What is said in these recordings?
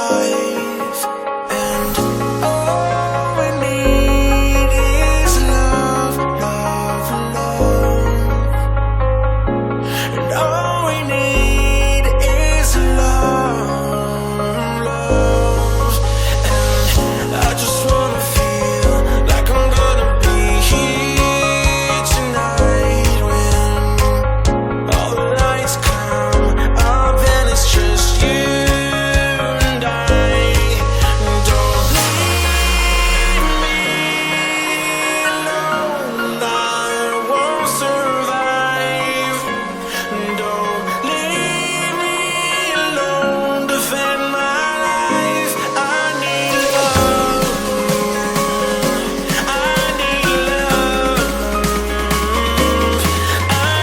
life, and all we need is love, love, love, and all we need is love, love, and I just wanna feel like I'm gonna be here tonight when all the lights come up and it's just you and I. Don't leave me alone, I won't survive. Don't leave me alone, defend my life. I need love, I need love, I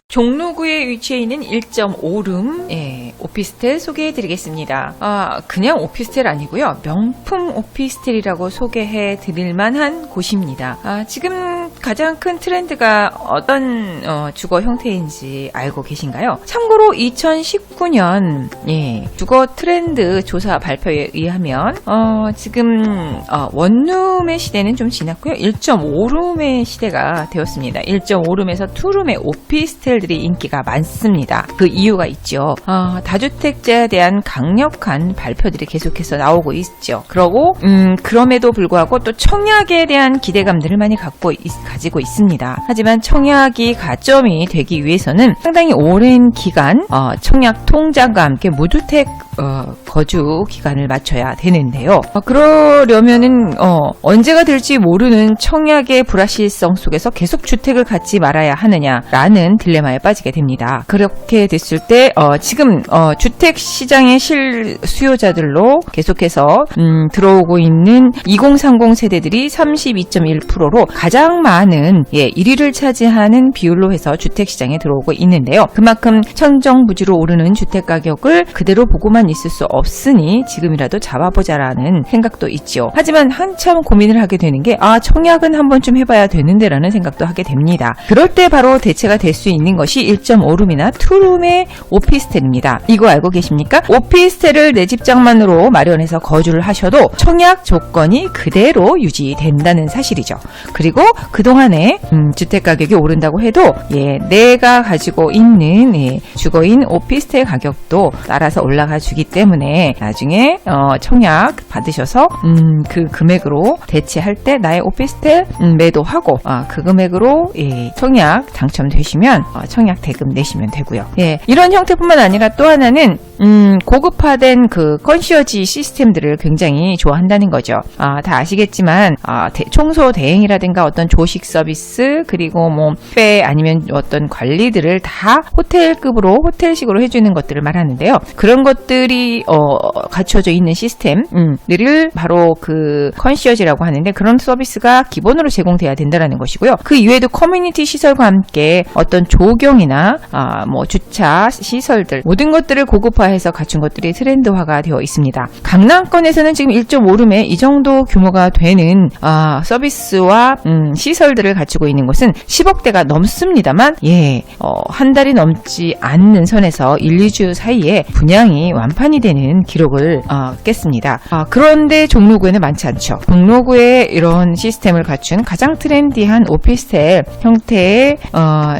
종로구에 위치해 있는 1.5룸 오피스텔 소개해드리겠습니다. 그냥 오피스텔 아니고요. 명품 오피스텔이라고 소개해드릴 만한 곳입니다. 지금 가장 큰 트렌드가 어떤 주거 형태인지 알고 계신가요? 참고로 2019년 주거 트렌드 조사 발표에 의하면 지금 원룸의 시대는 좀 지났고요. 1.5룸의 시대가 되었습니다. 1.5룸에서 2룸의 오피스텔들이 인기가 많습니다. 그 이유가 있죠. 다주택자에 대한 강력한 발표들이 계속해서 나오고 있죠. 그럼에도 불구하고 또 청약에 대한 기대감들을 많이 가지고 있습니다. 하지만 청약이 가점이 되기 위해서는 상당히 오랜 기간 청약 통장과 함께 무주택 거주 기간을 맞춰야 되는데요. 그러려면은 언제가 될지 모르는 청약의 불확실성 속에서 계속 주택을 갖지 말아야 하느냐라는 딜레마에 빠지게 됩니다. 그렇게 됐을 때 지금 주택 시장의 실수요자들로 계속해서 들어오고 있는 2030 세대들이 32.1%로 가장 많은 1위를 차지하는 비율로 해서 주택 시장에 들어오고 있는데요. 그만큼 천정부지로 오르는 주택 가격을 그대로 보고만 있을 수 없으니 지금이라도 잡아보자라는 생각도 있죠. 하지만 한참 고민을 하게 되는 게 청약은 한 번쯤 해봐야 되는데 라는 생각도 하게 됩니다. 그럴 때 바로 대체가 될 수 있는 것이 1.5룸이나 2룸의 오피스텔입니다. 이거 알고 계십니까? 오피스텔을 내 집장만으로 마련해서 거주를 하셔도 청약 조건이 그대로 유지된다는 사실이죠. 그리고 그동안에 주택 가격이 오른다고 해도 내가 가지고 있는 주거인 오피스텔 가격도 따라서 올라가 주기 때문에 나중에 청약 받으셔서 그 금액으로 대체할 때 나의 오피스텔 매도하고 그 금액으로 청약 당첨되시면 청약 대금 내시면 되고요. 이런 형태뿐만 아니라 또 하나는 고급화된 그 컨시어지 시스템들을 굉장히 좋아한다는 거죠. 다 아시겠지만 청소 대행이라든가 어떤 조식 서비스 그리고 뷔페 아니면 어떤 관리들을 다 호텔급으로 호텔식으로 해주는 것들을 말하는데요. 그런 것들이 갖춰져 있는 시스템들을 바로 그 컨시어지라고 하는데 그런 서비스가 기본으로 제공돼야 된다는 것이고요. 그 이외에도 커뮤니티 시설과 함께 어떤 조경이나 주차 시설들 모든 것들을 고급화해서 갖춘 것들이 트렌드화가 되어 있습니다. 강남권에서는 지금 1.5룸에 이 정도 규모가 되는 서비스와 시설 시설들을 갖추고 있는 곳은 10억대가 넘습니다만 한 달이 넘지 않는 선에서 1, 2주 사이에 분양이 완판이 되는 기록을 깼습니다. 그런데 종로구에는 많지 않죠. 종로구에 이런 시스템을 갖춘 가장 트렌디한 오피스텔 형태의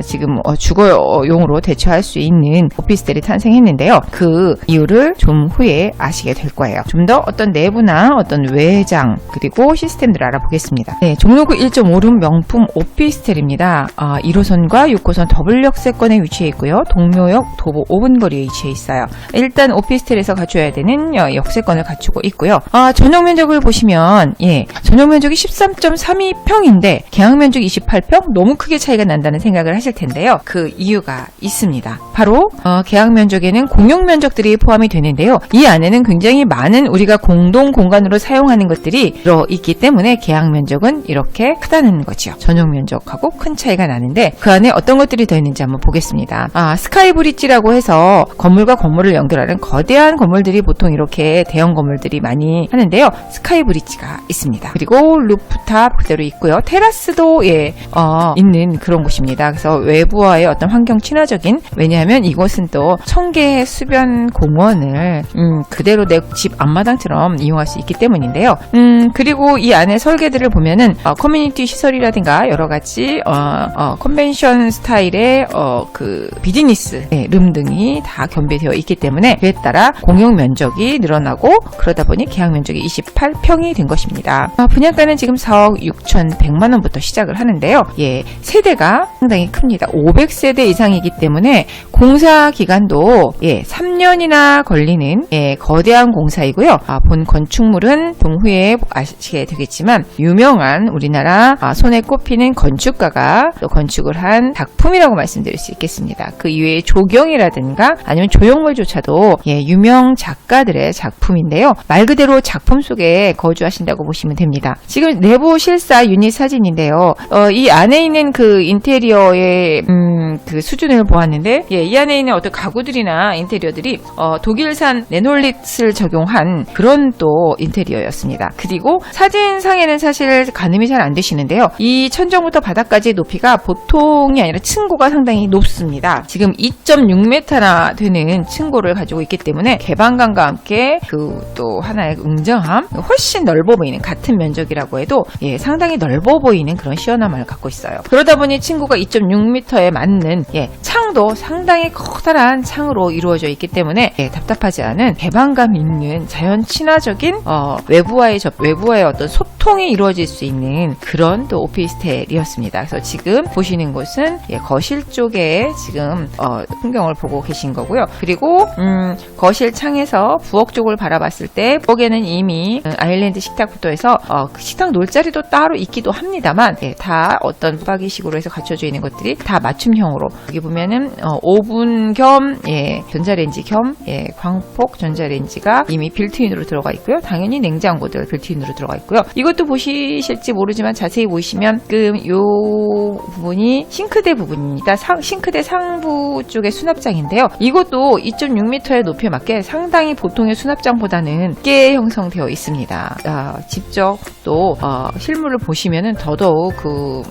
지금 주거용으로 대처할 수 있는 오피스텔이 탄생했는데요. 그 이유를 좀 후에 아시게 될 거예요. 좀 더 어떤 내부나 어떤 외장 그리고 시스템들을 알아보겠습니다. 네, 종로구 1.5룸 명품 오피스텔입니다. 1호선과 6호선 더블 역세권에 위치해 있고요. 동묘역 도보 5분 거리에 위치해 있어요. 일단 오피스텔에서 갖춰야 되는 역세권을 갖추고 있고요. 전용 면적을 보시면 전용 면적이 13.32평인데 계약 면적 28평 너무 크게 차이가 난다는 생각을 하실 텐데요. 그 이유가 있습니다. 바로 계약 면적에는 공용 면적들이 포함이 되는데요. 이 안에는 굉장히 많은 우리가 공동 공간으로 사용하는 것들이 들어있기 때문에 계약 면적은 이렇게 크다는 거죠. 전용 면적하고 큰 차이가 나는데 그 안에 어떤 것들이 들어있는지 한번 보겠습니다. 스카이 브릿지라고 해서 건물과 건물을 연결하는 거대한 건물들이 보통 이렇게 대형 건물들이 많이 하는데요. 스카이 브릿지가 있습니다. 그리고 루프탑 그대로 있고요. 테라스도 있는 그런 곳입니다. 그래서 외부와의 어떤 환경 친화적인, 왜냐하면 이곳은 또 청계 수변 공원을 그대로 내 집 앞마당처럼 이용할 수 있기 때문인데요. 그리고 이 안에 설계들을 보면은 커뮤니티 시설이라든가 여러 가지 컨벤션 스타일의 그 비즈니스 룸 등이 다 겸비되어 있기 때문에 그에 따라 공용 면적이 늘어나고 그러다 보니 계약 면적이 28평이 된 것입니다. 분양가는 지금 4억 6,100만 원부터 시작을 하는데요. 세대가 상당히 큽니다. 500세대 이상이기 때문에 공사 기간도 3년이나 걸리는 거대한 공사이고요. 본 건축물은 동후에 아시게 되겠지만 유명한 우리나라 손에 꼽히는 건축가가 또 건축을 한 작품이라고 말씀드릴 수 있겠습니다. 그 이외에 조경이라든가 아니면 조형물조차도 유명 작가들의 작품인데요. 말 그대로 작품 속에 거주하신다고 보시면 됩니다. 지금 내부 실사 유닛 사진인데요. 이 안에 있는 그 인테리어의 그 수준을 보았는데 이 안에 있는 어떤 가구들이나 인테리어들이 독일산 레놀릿을 적용한 그런 또 인테리어였습니다. 그리고 사진상에는 사실 가늠이 잘 안 되시는데요. 이 천정부터 바닥까지의 높이가 보통이 아니라 층고가 상당히 높습니다. 지금 2.6m나 되는 층고를 가지고 있기 때문에 개방감과 함께 그 또 하나의 웅장함, 훨씬 넓어 보이는, 같은 면적이라고 해도 상당히 넓어 보이는 그런 시원함을 갖고 있어요. 그러다 보니 층고가 2.6m에 맞는 창도 상당히 커다란 창으로 이루어져 있기 때문에 답답하지 않은 개방감 있는 자연 친화적인 외부와의 어떤 소통이 이루어질 수 있는 그런 또 오피스텔이었습니다. 그래서 지금 보시는 곳은 거실 쪽에 지금 풍경을 보고 계신 거고요. 그리고 거실 창에서 부엌 쪽을 바라봤을 때 부엌에는 이미 아일랜드 식탁부터 해서 식탁 놀자리도 따로 있기도 합니다만 다 어떤 붙박이식으로 해서 갖춰져 있는 것들이 다 맞춤형으로, 여기 보면은 오븐 겸 전자레인지 겸 광폭 전자레인지가 이미 빌트인으로 들어가 있고요. 당연히 냉장고도 빌트인으로 들어가 있고요. 이것도 보시실지 모르지만 자세히 보시면 요 부분이 싱크대 부분입니다. 싱크대 상부 쪽의 수납장인데요. 이것도 2.6m의 높이에 맞게 상당히 보통의 수납장보다는 깊게 형성되어 있습니다. 직접 또 실물을 보시면은 더더욱 그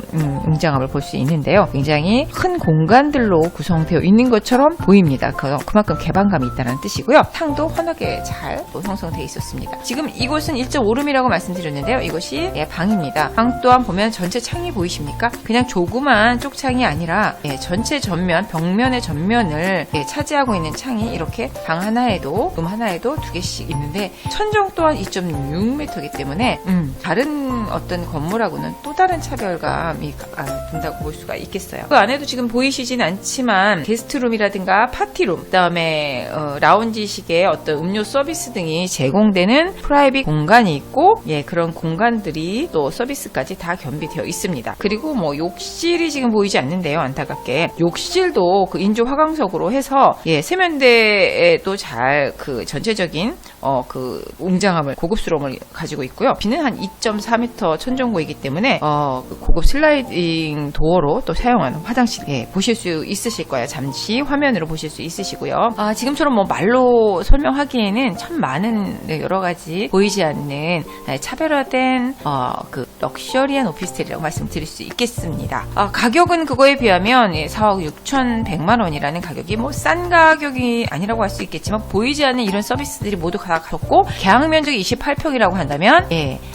웅장함을 볼 수 있는데요. 굉장히 큰 공간들로 구성되어 있는 것처럼 보입니다. 그만큼 개방감이 있다는 뜻이고요. 창도 환하게 잘 형성되어 있었습니다. 지금 이곳은 1.5룸이라고 말씀드렸는데요. 이것이 방입니다. 방 또한 보면 전체 창이 보이십니까? 그냥 조그만 쪽창이 아니라 전체 전면, 벽면의 전면을 차지하고 있는 창이 이렇게 방 하나에도 룸 하나에도 2개씩 있는데 천정 또한 2.6m이기 때문에 다른 어떤 건물하고는 또 다른 차별감이 든다고 볼 수가 있겠어요. 그 안에도 지금 보이시진 않지만 게스트룸이라든가 파티룸, 그다음에 라운지식의 어떤 음료 서비스 등이 제공되는 프라이빗 공간이 있고 그런 공간들이 또 서비스까지 다 겸비되어 있습니다. 그리고 뭐 욕실이 지금 보이지 않는데요. 안타깝게 욕실도 그 인조 화강석으로 해서 세면대에도 잘 그 전체적인 그 웅장함을, 고급스러움을 가지고 있고요. 비는 한 2.4m 천정고이기 때문에 고급 슬라이딩 도어로 또 사용하는 화장실 보실 수 있으실 거예요. 잠시 화면으로 보실 수 있으시고요. 지금처럼 뭐 말로 설명하기에는 참 많은 여러 가지 보이지 않는 차별화된 그 럭셔리한 오피스텔이라고 말씀드릴 수 있겠습니다. 가격은 그거에 비하면 4억 6,100만 원이라는 가격이 뭐 싼 가격이 아니라고 할 수 있겠지만 보이지 않는 이런 서비스들이 모두 다 갖췄고 계약 면적이 28평이라고 한다면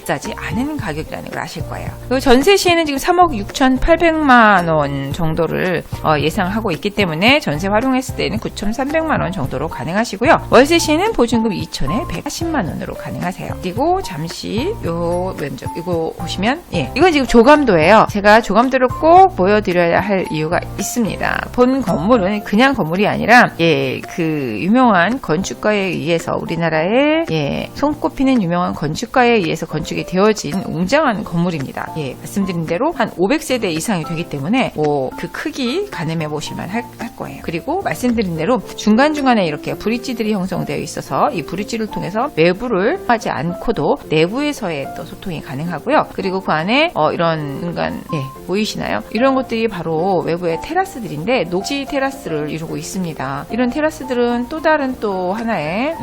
싸지 않은 가격이라는 걸 아실 거예요. 그리고 전세 시에는 지금 3억 6,800만 원 정도를 예상하고 있기 때문에 전세 활용했을 때는 9,300만 원 정도로 가능하시고요. 월세 시에는 보증금 2,000에 140만 원으로 가능하세요. 그리고 잠시 요 면적 이거 보시면 이건 지금 조감도예요. 제가 조감도를 꼭 보여드려야 할 이유가 있습니다. 본 건물은 그냥 건물이 아니라 그 유명한 건축가에 의해서 우리나라의 손꼽히는 유명한 건축가에 의해서 건축이 되어진 웅장한 건물입니다. 말씀드린 대로 한 500세대 이상이 되기 때문에 그 크기 가늠해 보실만 할 거예요. 그리고 말씀드린 대로 중간중간에 이렇게 브릿지들이 형성되어 있어서 이 브릿지를 통해서 외부를 하지 않고도 내부에서의 또 소통이 가능하고요. 그리고 그 안에 이런 중간 보이시나요? 이런 것들이 바로 외부의 테라스들인데 녹지 테라스를 이루고 있습니다. 이런 테라스들은 또 다른 또 하나의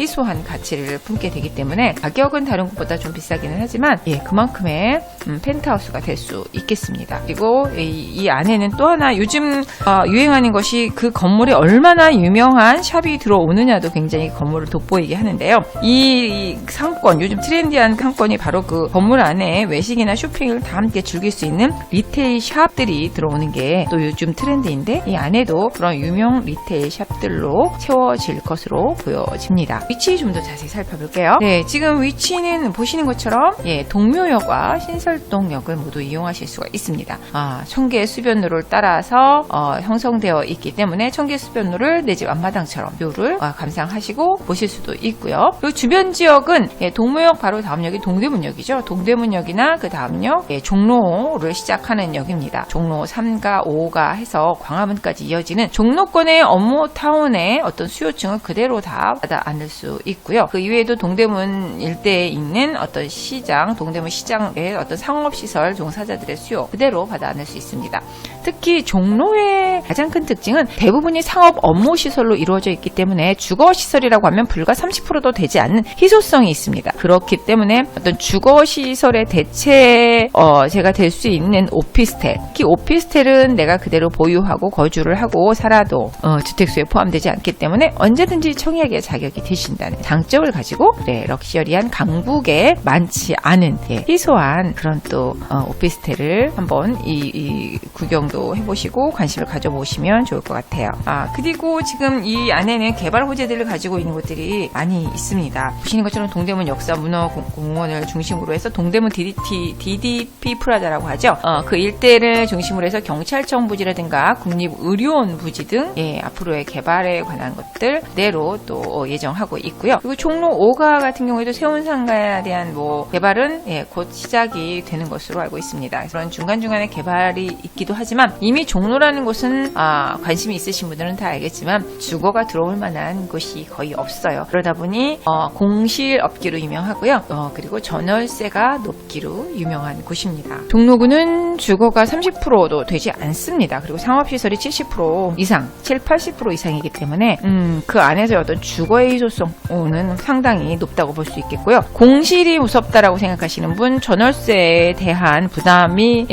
희소한 가치를 품게 되기 때문에 가격은 다른 곳보다 좀 비싸기는 하지만 그만큼의 펜트하우스가 될 수 있겠습니다. 그리고 이 안에는 또 하나 요즘 유행하는 것이 그 건물에 얼마나 유명한 샵이 들어오느냐도 굉장히 건물을 돋보이게 하는데요. 이 상권, 요즘 트렌디한 상권이 바로 그 건물 안에 외식이나 쇼핑을 다 함께 즐길 수 있는 리테일 샵들이 들어오는 게 또 요즘 트렌드인데 이 안에도 그런 유명 리테일 샵들로 채워질 것으로 보여집니다. 위치 좀 더 자세히 살펴볼게요. 지금 위치는 보시는 것처럼 동묘역과 신설동역을 모두 이용하실 수가 있습니다. 청계 수변로를 따라서 형성되어 있기 때문에 청계 수변로를 내 집 앞마당처럼 뷰를 감상하시고 보실 수도 있고요. 그리고 주변 지역은 동묘역 바로 다음 역이 동대문역이죠. 동대문역이나 그 다음 역 종로를 시작하는 역입니다. 종로 3가 5가 해서 광화문까지 이어지는 종로권의 업무타운의 어떤 수요층을 그대로 다 받아 안을 수 있고요. 그 이외에도 동대문 일대에 있는 어떤 시장, 동대문 시장의 어떤 상업시설 종사자들의 수요 그대로 받아 안을 수 있습니다. 특히 종로의 가장 큰 특징은 대부분이 상업 업무시설로 이루어져 있기 때문에 주거시설이라고 하면 불과 30%도 되지 않는 희소성이 있습니다. 그렇기 때문에 어떤 주거시설의 대체제가 될 수 있는 오피스텔, 특히 오피스텔은 내가 그대로 보유하고 거주를 하고 살아도 주택수에 포함되지 않기 때문에 언제든지 청약의 자격이 되신다는 장점을 가지고 럭셔리한 강북에 많지 않은 희소한 그런 또 오피스텔을 한번 이 구경도 해보시고 관심을 가져보시면 좋을 것 같아요. 그리고 지금 이 안에는 개발 호재들을 가지고 있는 곳들이 많이 있습니다. 보시는 것처럼 동대문 역사문화공원을 중심으로 해서 동대문 DDP 프라자라고 하죠. 그 일대를 중심으로 해서 경찰청 부지라든가 국립의료원 부지 등 앞으로의 개발에 관한 것들 그대로 또 예정하고 있고요. 그리고 종로 5가 같은 경우에도 세운상가에 대한 개발은 곧 시작이 되는 것으로 알고 있습니다. 그런 중간중간에 개발이 있기도 하지만 이미 종로라는 곳은 관심이 있으신 분들은 다 알겠지만 주거가 들어올 만한 곳이 거의 없어요. 그러다 보니 공실 업기로 유명하고요. 그리고 전월세가 높기로 유명한 곳입니다. 종로구는 주거가 30%도 되지 않습니다. 그리고 상업시설이 70% 이상, 80% 이상이기 때문에 그 안에서 어떤 주거의 희소성은 상당히 높다고 볼 수 있겠고요. 공실이 무섭다라고 생각하시는 분, 전월세에 대한 부담이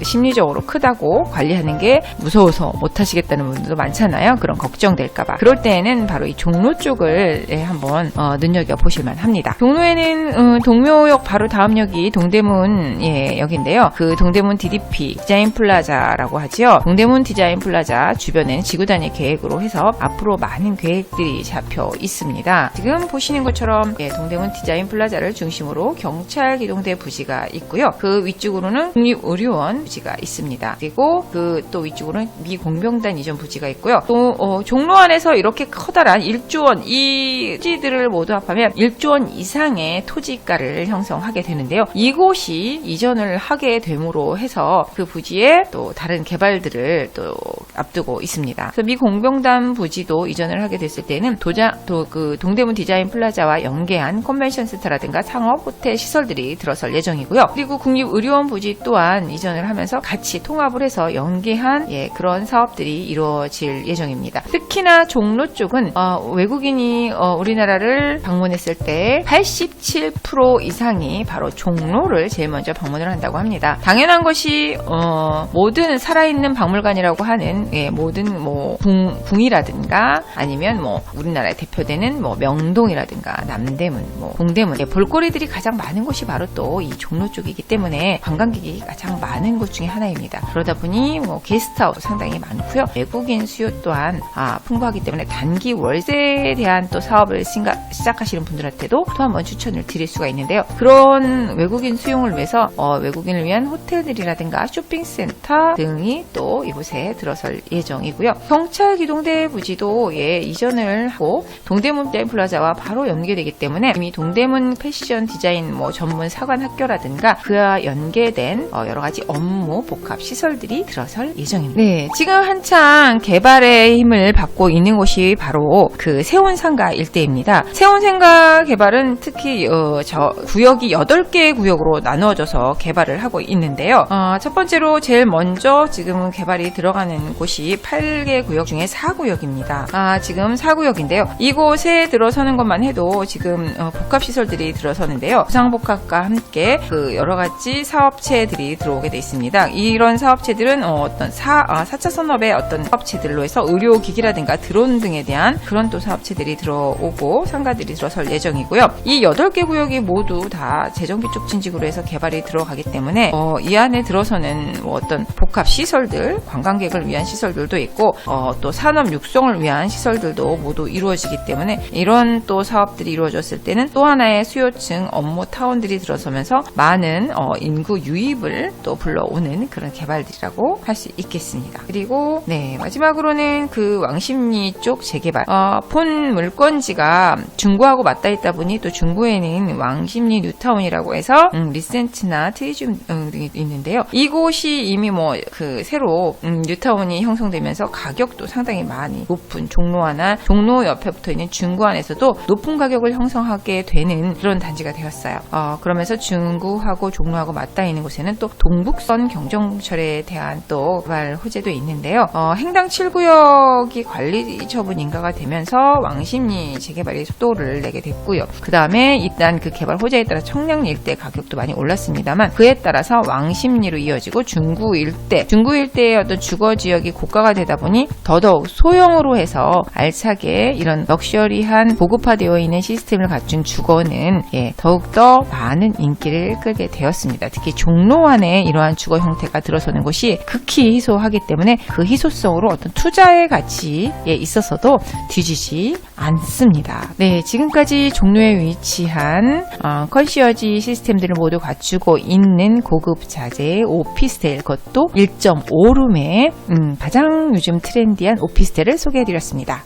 심리적으로 크다고 관리하는 게 무서워서 못하시겠다는 분들도 많잖아요. 그런 걱정될까봐. 그럴 때에는 바로 이 종로 쪽을 한번 눈여겨보실만 합니다. 종로에는 동묘역 바로 다음 역이 동대문 역인데요. 그 동대문 DDP 디자인 플라자라고 하죠. 동대문 디자인 플라자 주변에는 지구 단위 계획으로 해서 앞으로 많은 계획들이 잡혀 있습니다. 지금 보시는 것처럼 동대문 디자인 플라자를 중심으로 경찰 기동대 부지가 있고요. 그 위쪽으로는 국립의료원 부지가 있습니다. 그리고 그 또 위쪽으로는 미 공병단 이전 부지가 있고요. 또 종로 안에서 이렇게 커다란 1조 원 이 부지들을 모두 합하면 1조 원 이상의 토지가를 형성하게 되는데요. 이곳이 이전을 하게 됨으로 해서 그 부지에 또 다른 개발들을 또 앞두고 있습니다. 그래서 미 공병단 부지도 이전을 하게 됐을 때는 그 동대문 디자인 플라자와 연계한 컨벤션 센터라든가 상업 호텔 시설들이 들어설 예정이고요. 그리고 국립의료원 부지 또한 이전을 하면서 같이 통합을 사업을 해서 연계한 그런 사업들이 이루어질 예정입니다. 특히나 종로 쪽은 외국인이 우리나라를 방문했을 때 87% 이상이 바로 종로를 제일 먼저 방문을 한다고 합니다. 당연한 것이 모든 살아있는 박물관이라고 하는 모든 뭐 궁이라든가 아니면 뭐 우리나라에 대표되는 뭐 명동이라든가 남대문, 뭐 동대문 볼거리들이 가장 많은 곳이 바로 또 이 종로 쪽이기 때문에 관광객이 가장 많은 곳 중에 하나입니다. 그러다 보니 뭐 게스트하우스 상당히 많고요. 외국인 수요 또한 풍부하기 때문에 단기 월세에 대한 또 사업을 시작하시는 분들한테도 또 한번 추천을 드릴 수가 있는데요. 그런 외국인 수용을 위해서 외국인을 위한 호텔들이라든가 쇼핑센터 등이 또 이곳에 들어설 예정이고요. 경찰 기동대 부지도 이전을 하고 동대문 디자인 플라자와 바로 연계되기 때문에 이미 동대문 패션 디자인 뭐 전문 사관 학교라든가 그와 연계된 여러 가지 업무 복합 시설들이 들어설 예정입니다. 네, 지금 한창 개발의 힘을 받고 있는 곳이 바로 그 세운상가 일대입니다. 세운상가 개발은 특히 구역이 8개의 구역으로 나누어져서 개발을 하고 있는데요. 첫 번째로 제일 먼저 지금 개발이 들어가는 곳이 8개 구역 중에 4구역입니다. 지금 4구역인데요. 이곳에 들어서는 것만 해도 지금 복합시설들이 들어서는데요. 부상복합과 함께 그 여러 가지 사업체들이 들어오게 돼 있습니다. 이런 사업체들은 어떤 4차 산업의 어떤 사업체들로 해서 의료기기라든가 드론 등에 대한 그런 또 사업체들이 들어오고 상가들이 들어설 예정이고요. 이 8개 구역이 모두 다 재정비 쪽 진직으로 해서 개발이 들어가기 때문에 이 안에 들어서는 뭐 어떤 복합 시설들, 관광객을 위한 시설들도 있고 또 산업 육성을 위한 시설들도 모두 이루어지기 때문에 이런 또 사업들이 이루어졌을 때는 또 하나의 수요층 업무 타운들이 들어서면서 많은 인구 유입을 또 불러오는 그런 개발들이라고 할 수 있겠습니다. 그리고 마지막으로는 그 왕십리 쪽 재개발. 본 물건지가 중구하고 맞닿아 있다 보니 또 중구에는 왕십리 뉴타운이라고 해서 리센트나 트리즘 등이 있는데요. 이곳이 이미 뭐 그 새로 뉴타운이 형성되면서 가격도 상당히 많이 높은 종로 옆에 붙어 있는 중구 안에서도 높은 가격을 형성하게 되는 그런 단지가 되었어요. 그러면서 중구하고 종로하고 맞닿아 있는 곳에는 또 동북선 경정철에 대한 또 개발 호재도 있는데요. 행당 7구역이 관리 처분 인가가 되면서 왕십리 재개발이 속도를 내게 됐고요. 그 다음에 일단 그 개발 호재에 따라 청량 일대 가격도 많이 올랐습니다만 그에 따라서 왕십리로 이어지고 중구 일대의 어떤 주거 지역이 고가가 되다 보니 더더욱 소형으로 해서 알차게 이런 럭셔리한 보급화되어 있는 시스템을 갖춘 주거는 더욱더 많은 인기를 끌게 되었습니다. 특히 종로 안에 이러한 주거 형태가 들어서는 곳이 극히 희소하기 때문에 그 희소성으로 어떤 투자의 가치에 있어서도 뒤지지 않습니다. 네, 지금까지 종로에 위치한 컨시어지 시스템들을 모두 갖추고 있는 고급 자재의 오피스텔, 그것도 1.5룸의 가장 요즘 트렌디한 오피스텔을 소개해드렸습니다.